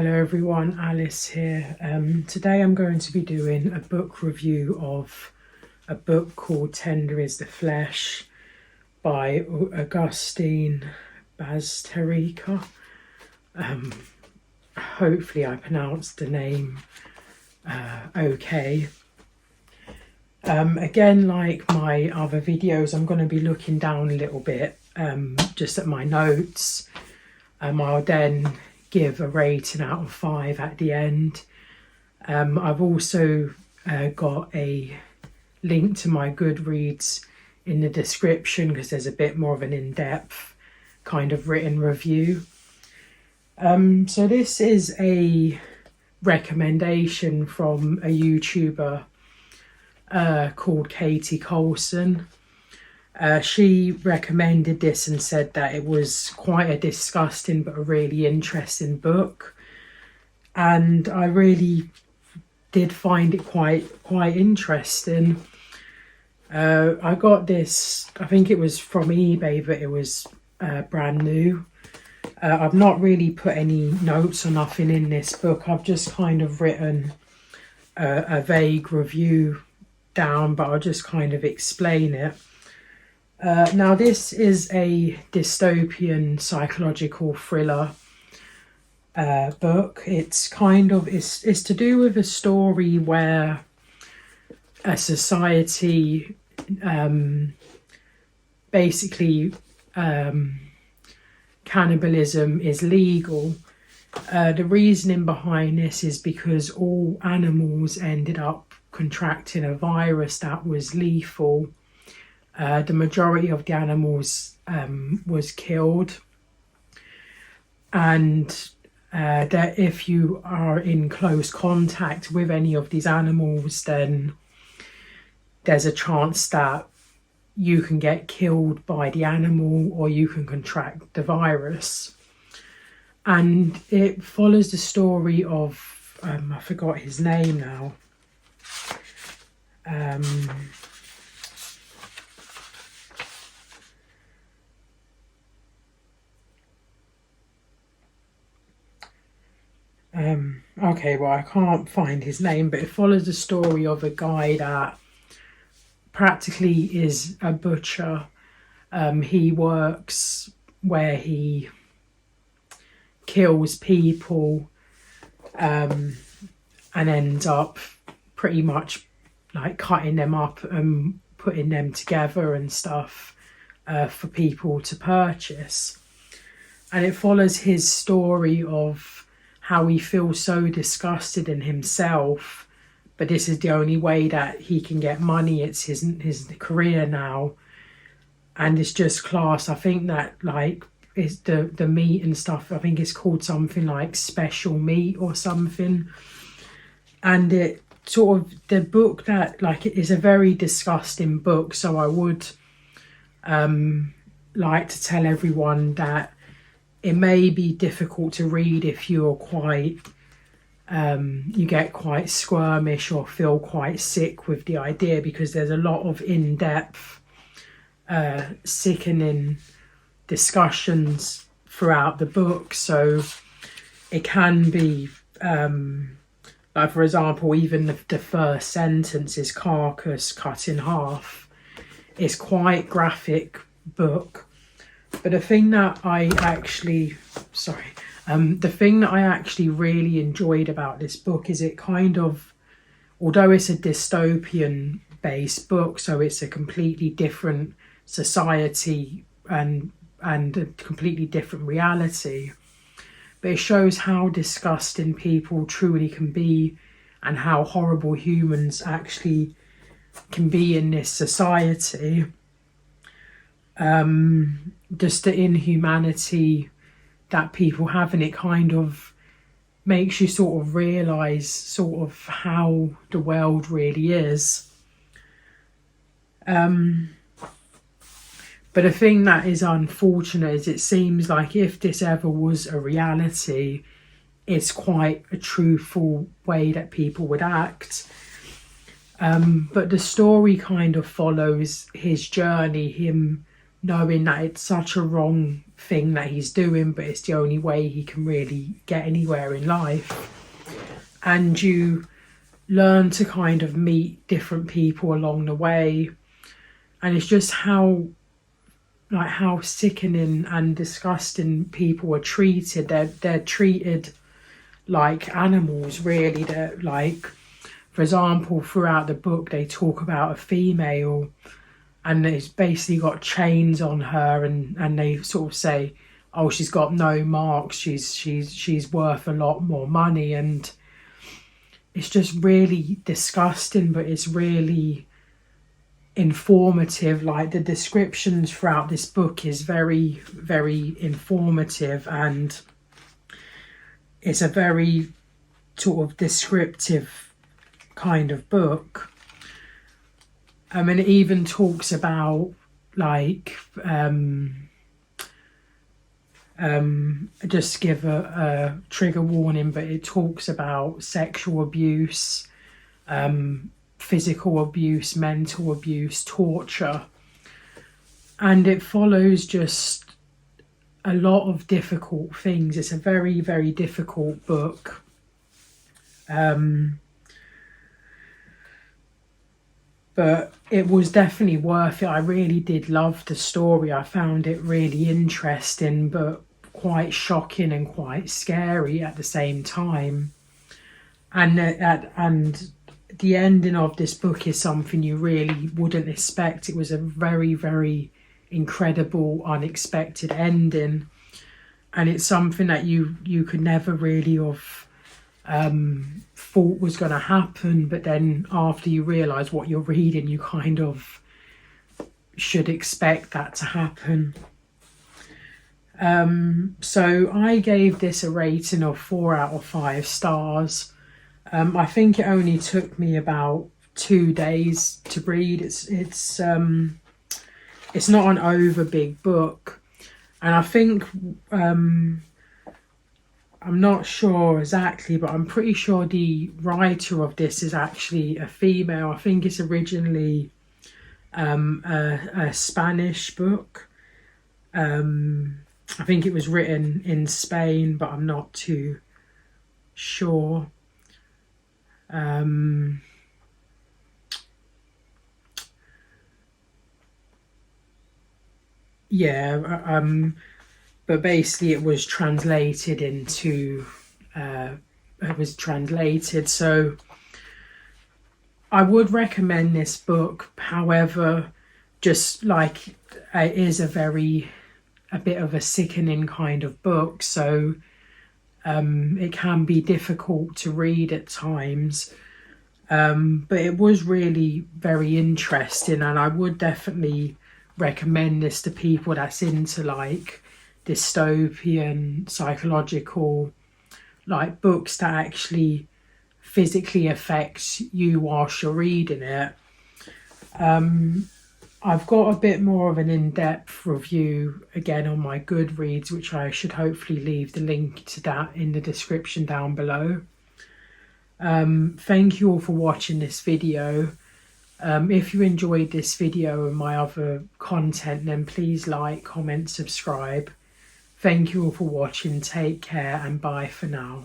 Hello everyone, Alice here. Today I'm going to be doing a book review of a book called Tender is the Flesh by Agustina Bazterrica. Hopefully I pronounced the name okay. Again, like my other videos, I'm going to be looking down a little bit just at my notes. I'll then give a rating out of 5 at the end. I've also got a link to my Goodreads in the description because there's a bit more of an in-depth kind of written review. So this is a recommendation from a YouTuber called Katie Colson. She recommended this and said that it was quite a disgusting but a really interesting book, and I really did find it quite interesting. I got this, I think it was from eBay, but it was brand new. I've not really put any notes or nothing in this book. I've just kind of written a vague review down, but I'll just kind of explain it. Now this is a dystopian psychological thriller book. It's to do with a story where a society basically cannibalism is legal. The reasoning behind this is because all animals ended up contracting a virus that was lethal. The majority of the animals was killed, and that if you are in close contact with any of these animals, then there's a chance that you can get killed by the animal or you can contract the virus. And it follows the story of I forgot his name now. Okay, well, I can't find his name, but it follows the story of a guy that practically is a butcher. He works where he kills people and ends up pretty much like cutting them up and putting them together and stuff for people to purchase. And it follows his story of how he feels so disgusted in himself, but this is the only way that he can get money. It's his career now, and it's just class. I think that like it's the meat and stuff, I think it's called something like special meat or something. And it sort of, the book that like it is a very disgusting book, so I would like to tell everyone that it may be difficult to read if you're quite, you get quite squirmish or feel quite sick with the idea, because there's a lot of in-depth, sickening discussions throughout the book. So it can be, like for example, even the first sentence is carcass cut in half. It's quite graphic book. But the thing that I actually really enjoyed about this book is it kind of, although it's a dystopian based book, so it's a completely different society and a completely different reality, but it shows how disgusting people truly can be and how horrible humans actually can be in this society. Just the inhumanity that people have, and it kind of makes you sort of realise sort of how the world really is. But the thing that is unfortunate is it seems like if this ever was a reality, it's quite a truthful way that people would act. But the story kind of follows his journey, him knowing that it's such a wrong thing that he's doing, but it's the only way he can really get anywhere in life. And you learn to kind of meet different people along the way, and it's just how sickening and disgusting people are treated. They're treated like animals, really. They're like, for example, throughout the book they talk about a female and it's basically got chains on her, and they sort of say, oh, she's got no marks, she's worth a lot more money. And it's just really disgusting, but it's really informative. Like, the descriptions throughout this book is very, very informative, and it's a very sort of descriptive kind of book. I mean, it even talks about, like, just give a trigger warning, but it talks about sexual abuse, physical abuse, mental abuse, torture, and it follows just a lot of difficult things. It's a very, very difficult book. But it was definitely worth it. I really did love the story. I found it really interesting, but quite shocking and quite scary at the same time. And the ending of this book is something you really wouldn't expect. It was a very, very incredible, unexpected ending, and it's something that you could never really have thought was going to happen. But then after you realise what you're reading, you kind of should expect that to happen. So I gave this a rating of 4 out of 5 stars. I think it only took me about 2 days to read. It's not an over big book, and I think I'm not sure exactly, but I'm pretty sure the writer of this is actually a female. I think it's originally a Spanish book. I think it was written in Spain, but I'm not too sure. But basically it was translated into so I would recommend this book. However, just like, it is a bit of a sickening kind of book, so it can be difficult to read at times, but it was really very interesting, and I would definitely recommend this to people that's into like dystopian, psychological, like books that actually physically affect you whilst you're reading it. I've got a bit more of an in-depth review again on my Goodreads, which I should hopefully leave the link to that in the description down below. Thank you all for watching this video. If you enjoyed this video and my other content, then please like, comment, subscribe. Thank you all for watching. Take care and bye for now.